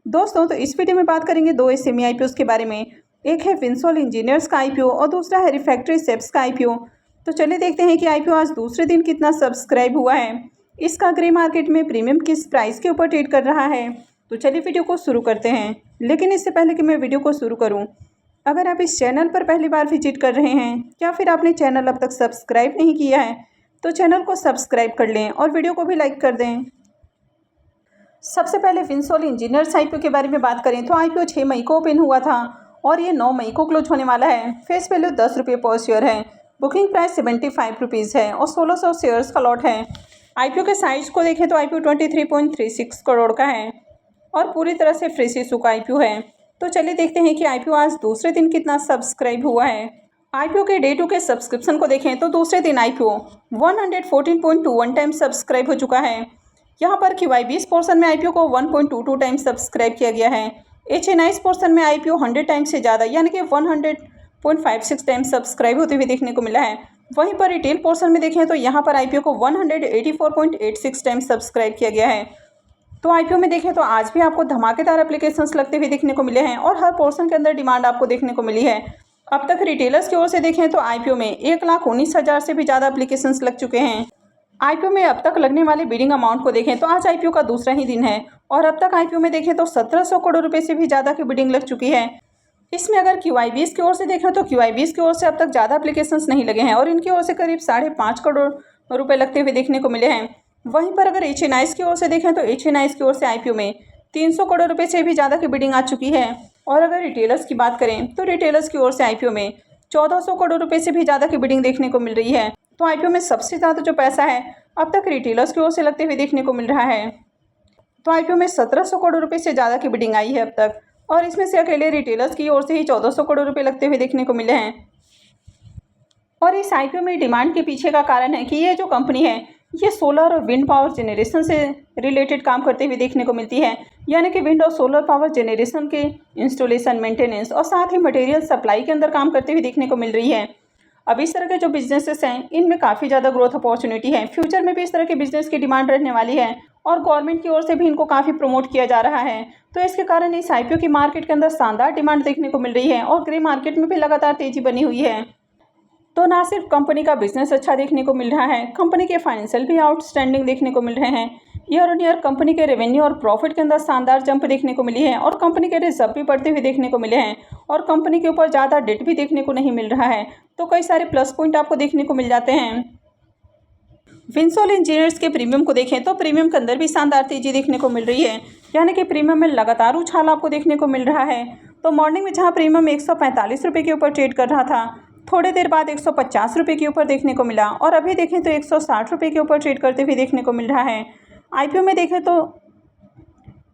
दोस्तों तो इस वीडियो में बात करेंगे दो एसएमई आईपीओ के बारे में। एक है फिनसॉल इंजीनियर्स का आईपीओ और दूसरा है रिफैक्ट्री सेप्स का आईपीओ। तो चलिए देखते हैं कि आईपीओ आज दूसरे दिन कितना सब्सक्राइब हुआ है, इसका ग्रे मार्केट में प्रीमियम किस प्राइस के ऊपर ट्रेड कर रहा है। तो चलिए वीडियो को शुरू करते हैं। लेकिन इससे पहले कि मैं वीडियो को शुरू करूँ, अगर आप इस चैनल पर पहली बार विजिट कर रहे हैं या फिर आपने चैनल अब तक सब्सक्राइब नहीं किया है तो चैनल को सब्सक्राइब कर लें और वीडियो को भी लाइक कर दें। सबसे पहले फिनसॉल इंजीनियर्स आईपीओ के बारे में बात करें तो आईपीओ 6 मई को ओपन हुआ था और ये 9 मई को क्लोज होने वाला है। फेस वैल्यू 10 रुपये पर शेयर है। बुकिंग प्राइस 75 रुपीज़ है और 1600 शेयर्स का लॉट है। आईपीओ के साइज को देखें तो आईपीओ 23.36 करोड़ का है और पूरी तरह से फ्रेश इशू का आईपीओ है। तो चलिए देखते हैं कि आईपीओ आज दूसरे दिन कितना सब्सक्राइब हुआ है। आईपीओ के डे 2 के सब्सक्रिप्शन को देखें तो दूसरे दिन आईपीओ 114.21 टाइम सब्सक्राइब हो चुका है। यहाँ पर QI20 पोर्शन में आईपीओ को 1.22 टाइम सब्सक्राइब किया गया है। HNI पोर्शन में आईपीओ 100 टाइम से ज़्यादा यानी कि 100.56 टाइम सब्सक्राइब होते हुए देखने को मिला है। वहीं पर रिटेल पोर्शन में देखें तो यहाँ पर आईपीओ को 184.86 टाइम सब्सक्राइब किया गया है। तो आईपीओ में देखें तो आज भी आपको धमाकेदार एप्लीकेशंस लगते हुए देखने को मिले हैं और हर पोर्शन के अंदर डिमांड आपको देखने को मिली है। अब तक रिटेलर्स की ओर से देखें तो आईपीओ में 1,19,000 से भी ज़्यादा एप्लीकेशंस लग चुके हैं। आईपीओ में अब तक लगने वाले बिडिंग अमाउंट को देखें तो आज आईपीओ का दूसरा ही दिन है और अब तक आईपीओ में देखें तो 1700 करोड़ रुपए से भी ज़्यादा की बिडिंग लग चुकी है। इसमें अगर QI20 की ओर से देखें तो QI20 की ओर से अब तक ज़्यादा एप्लीकेशंस नहीं लगे हैं और इनकी ओर से करीब 5.5 करोड़ रुपए लगते हुए देखने को मिले हैं। वहीं पर अगर HNI की ओर से देखें तो HNI की ओर से आईपीओ में 300 करोड़ रुपए से भी ज़्यादा की बिडिंग आ चुकी है। और अगर रिटेलर्स की बात करें तो रिटेलर्स की ओर से आईपीओ में 1400 करोड़ रुपए से भी ज़्यादा की बिडिंग देखने को मिल रही है। तो आईपीओ में सबसे ज़्यादा जो पैसा है अब तक रिटेलर्स की ओर से लगते हुए देखने को मिल रहा है। तो आईपीओ में 1700 करोड़ रुपए से ज़्यादा की बिडिंग आई है अब तक और इसमें से अकेले रिटेलर्स की ओर से ही 1400 करोड़ रुपए लगते हुए देखने को मिले हैं। और इस आईपीओ में डिमांड के पीछे का कारण है कि ये जो कंपनी है ये सोलर और विंड पावर जनरेशन से रिलेटेड काम करते हुए देखने को मिलती है, यानी कि विंड और सोलर पावर जनरेशन के इंस्टॉलेशन, मेंटेनेंस और साथ ही मटेरियल सप्लाई के अंदर काम करते हुए देखने को मिल रही है। अब इस तरह के जो बिजनेसेस हैं इनमें काफ़ी ज़्यादा ग्रोथ अपॉर्चुनिटी है। फ्यूचर में भी इस तरह के बिजनेस की डिमांड रहने वाली है और गवर्नमेंट की ओर से भी इनको काफ़ी प्रमोट किया जा रहा है। तो इसके कारण इस आईपीओ की मार्केट के अंदर शानदार डिमांड देखने को मिल रही है और ग्रे मार्केट में भी लगातार तेजी बनी हुई है। तो ना सिर्फ कंपनी का बिजनेस अच्छा देखने को मिल रहा है, कंपनी के फाइनेंशियल भी आउटस्टैंडिंग देखने को मिल रहे हैं। ईयर ऑन ईयर कंपनी के रेवेन्यू और प्रॉफिट के अंदर शानदार जंप देखने को मिली है और कंपनी के रिजर्व भी बढ़ते हुए देखने को मिले हैं और कंपनी के ऊपर ज़्यादा डेट भी देखने को नहीं मिल रहा है। तो कई सारे प्लस पॉइंट आपको देखने को मिल जाते हैं। फिनसॉल इंजीनियर्स के प्रीमियम को देखें तो प्रीमियम के अंदर भी शानदार तेजी देखने को मिल रही है, यानी कि प्रीमियम में लगातार उछाल आपको देखने को मिल रहा है। तो मॉर्निंग में जहाँ प्रीमियम 145 रुपये के ऊपर ट्रेड कर रहा था, थोड़ी देर बाद 150 रुपये के ऊपर देखने को मिला और अभी देखें तो 160 रुपये के ऊपर ट्रेड करते हुए देखने को मिल रहा है। आईपीओ में देखें तो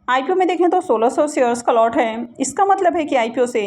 1600 शेयर्स का लॉट है। इसका मतलब है कि आईपीओ से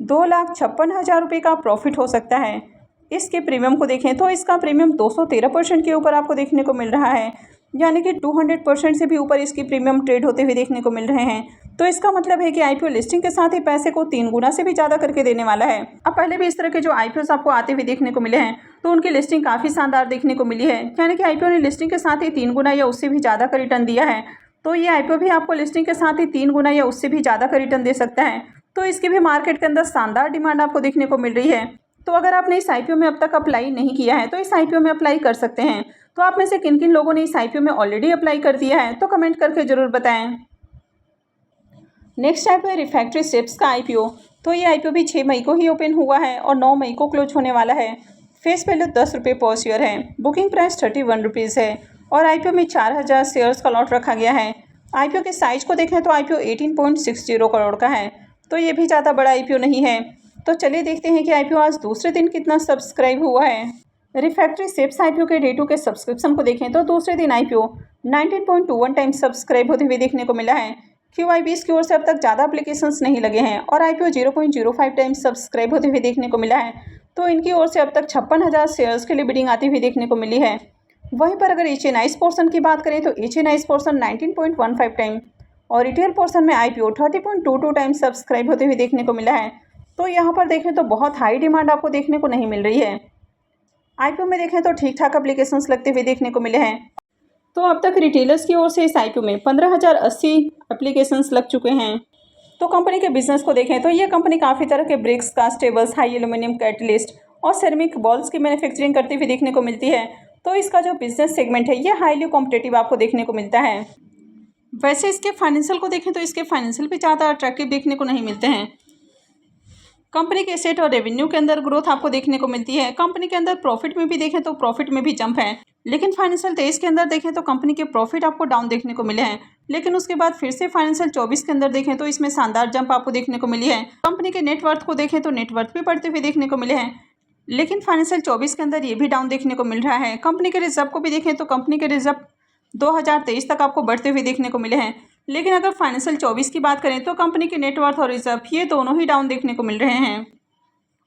2,56,000 रुपये का प्रॉफिट हो सकता है। इसके प्रीमियम को देखें तो इसका प्रीमियम 213% के ऊपर आपको देखने को मिल रहा है, यानी कि 200% से भी ऊपर इसकी प्रीमियम ट्रेड होते हुए देखने को मिल रहे हैं। तो इसका मतलब है कि आईपीओ लिस्टिंग के साथ ही पैसे को 3 गुना से भी ज़्यादा करके देने वाला है। अब पहले भी इस तरह के जो आईपीओस आपको आते हुए देखने को मिले हैं तो उनकी लिस्टिंग काफ़ी शानदार देखने को मिली है, यानी कि आईपीओ ने लिस्टिंग के साथ ही 3 गुना या उससे भी ज़्यादा का रिटर्न दिया है। तो ये आईपीओ भी आपको लिस्टिंग के साथ ही 3 गुना या उससे भी ज़्यादा का रिटर्न दे सकता है। तो इसकी भी मार्केट के अंदर शानदार डिमांड आपको देखने को मिल रही है। तो अगर आपने इस आईपीओ में अब तक अप्लाई नहीं किया है तो इस आईपीओ में अप्लाई कर सकते हैं। तो आप में से किन किन लोगों ने इस आईपीओ में ऑलरेडी अप्लाई कर दिया है तो कमेंट करके ज़रूर बताएं। नेक्स्ट आईपीओ है रिफैक्ट्री सेप्स का आईपीओ। तो ये आईपीओ भी 6 मई को ही ओपन हुआ है और 9 मई को क्लोज होने वाला है। फेस वैल्यू 10 रुपये पर शेयर है। बुकिंग प्राइस 31 रुपीज़ है और आईपीओ में 4000 शेयर्स का लॉट रखा गया है। आईपीओ के साइज को देखें तो आईपीओ 18.60 करोड़ का है, तो ये भी ज़्यादा बड़ा आईपीओ नहीं है। तो चलिए देखते हैं कि आईपीओ आज दूसरे दिन कितना सब्सक्राइब हुआ है। रिफैक्ट्री सेप्स आईपीओ के डे 2 के सब्सक्रिप्शन को देखें तो दूसरे दिन आईपीओ 19.21 टाइम सब्सक्राइब होते हुए देखने को मिला है। QI20 की ओर से अब तक ज़्यादा एप्लीकेशंस नहीं लगे हैं और आईपीओ 0.05 टाइम सब्सक्राइब होते हुए देखने को मिला है। तो इनकी ओर से अब तक 56,000 शेयर्स के लिए बिडिंग आती हुई देखने को मिली है। वहीं पर अगर HNI पोर्शन की बात करें तो HNI पोर्शन 19.15 टाइम और रिटेल पोर्शन में आईपीओ 30.22 टाइम सब्सक्राइब होते हुए देखने को मिला है। तो यहाँ पर देखें तो बहुत हाई डिमांड आपको देखने को नहीं मिल रही है। आईपीओ में देखें तो ठीक ठाक एप्लीकेशंस लगते हुए देखने को मिले हैं। तो अब तक रिटेलर्स की ओर से इस आईपीओ में 15,080 एप्लीकेशंस लग चुके हैं। तो कंपनी के बिजनेस को देखें तो ये कंपनी काफ़ी तरह के ब्रिक्स, कास्टेबल्स, हाई एल्यूमिनियम कैटलिस्ट और सेरेमिक बॉल्स की मैन्युफैक्चरिंग करती हुई देखने को मिलती है। तो इसका जो बिजनेस सेगमेंट है ये हाईली कॉम्पिटेटिव आपको देखने को मिलता है। वैसे इसके फाइनेंशियल को देखें तो इसके फाइनेंशियल भी ज़्यादा अट्रैक्टिव देखने को नहीं मिलते हैं। कंपनी के एसेट और रेवेन्यू के अंदर ग्रोथ आपको देखने को मिलती है। कंपनी के अंदर प्रॉफिट में भी देखें तो प्रॉफिट में भी जंप है, लेकिन फाइनेंशियल 23 के अंदर देखें तो कंपनी के प्रॉफिट आपको डाउन देखने को मिले हैं। लेकिन उसके बाद फिर से फाइनेंशियल 24 के अंदर देखें तो इसमें शानदार जंप आपको देखने को मिली है। कंपनी के नेटवर्थ को देखें तो नेटवर्थ भी बढ़ते हुए देखने को मिले हैं, लेकिन फाइनेंशियल 24 के अंदर ये भी डाउन देखने को मिल रहा है। कंपनी के रिजर्व को भी देखें तो कंपनी के रिजर्व 2023 तक आपको बढ़ते हुए देखने को मिले हैं, लेकिन अगर फाइनेंशियल 24 की बात करें तो कंपनी के नेटवर्थ और रिजर्व ये दोनों ही डाउन देखने को मिल रहे हैं।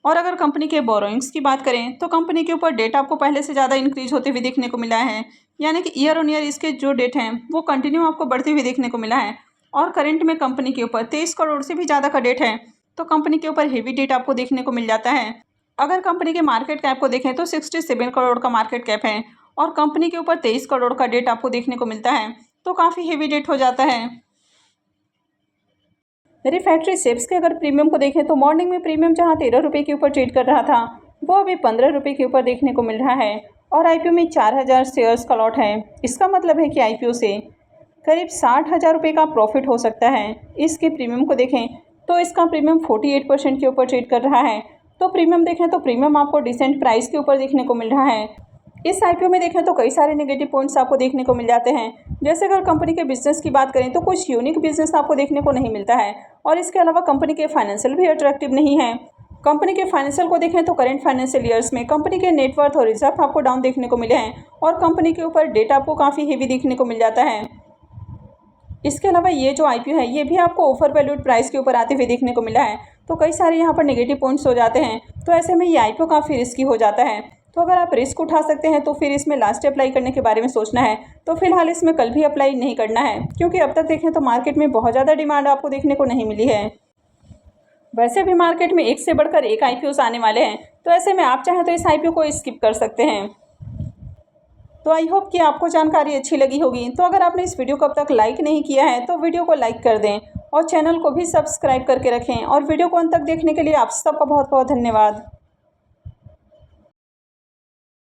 और अगर कंपनी के बोरोइंग्स की बात करें तो कंपनी के ऊपर डेट आपको पहले से ज़्यादा इंक्रीज होते हुए देखने को मिला है, यानी कि ईयर ऑन ईयर इसके जो डेट हैं वो कंटिन्यू आपको बढ़ते हुए देखने को मिला है। और करंट में कंपनी के ऊपर 23 करोड़ से भी ज़्यादा का डेट है, तो कंपनी के ऊपर हेवी डेट आपको देखने को मिल जाता है। अगर कंपनी के मार्केट कैप को देखें तो 67 करोड़ का मार्केट कैप है और कंपनी के ऊपर 23 करोड़ का डेट आपको देखने को मिलता है, तो काफ़ी हेवी डेट हो जाता है। रिफैक्ट्री शेप्स के अगर प्रीमियम को देखें तो मॉर्निंग में प्रीमियम जहां 13 रुपये के ऊपर ट्रेड कर रहा था वो अभी 15 रुपये के ऊपर देखने को मिल रहा है और आईपीओ में 4,000 शेयर्स का लॉट है। इसका मतलब है कि आईपीओ से करीब 60,000 रुपये का प्रॉफिट हो सकता है। इसके प्रीमियम को देखें तो इसका प्रीमियम 48% के ऊपर ट्रेड कर रहा है। तो प्रीमियम देखें तो प्रीमियम आपको डिसेंट प्राइस के ऊपर देखने को मिल रहा है। इस आईपीओ में देखें तो कई सारे नेगेटिव पॉइंट्स आपको देखने को मिल जाते हैं। जैसे अगर कंपनी के बिजनेस की बात करें तो कुछ यूनिक बिजनेस आपको देखने को नहीं मिलता है और इसके अलावा कंपनी के फाइनेंशियल भी अट्रैक्टिव नहीं है। कंपनी के फाइनेंशियल को देखें तो करेंट फाइनेंशियल ईयर्स में कंपनी के नेटवर्थ और रिजर्व आपको डाउन देखने को मिले हैं और कंपनी के ऊपर डेटा आपको काफ़ी हेवी देखने को मिल जाता है। इसके अलावा ये जो आईपीओ है ये भी आपको ओवर वैल्यूड प्राइस के ऊपर आते हुए देखने को मिला है, तो कई सारे यहाँ पर नेगेटिव पॉइंट्स हो जाते हैं। तो ऐसे में ये आईपीओ काफ़ी रिस्की हो जाता है। तो अगर आप रिस्क उठा सकते हैं तो फिर इसमें लास्ट अप्लाई करने के बारे में सोचना है। तो फिलहाल इसमें कल भी अप्लाई नहीं करना है, क्योंकि अब तक देखें तो मार्केट में बहुत ज़्यादा डिमांड आपको देखने को नहीं मिली है। वैसे भी मार्केट में एक से बढ़कर एक आईपीओस आने वाले हैं, तो ऐसे में आप चाहें तो इस आईपीओ को स्किप कर सकते हैं। तो आई होप कि आपको जानकारी अच्छी लगी होगी। तो अगर आपने इस वीडियो को अब तक लाइक नहीं किया है तो वीडियो को लाइक कर दें और चैनल को भी सब्सक्राइब करके रखें। और वीडियो को अंत तक देखने के लिए आप सबका बहुत बहुत धन्यवाद।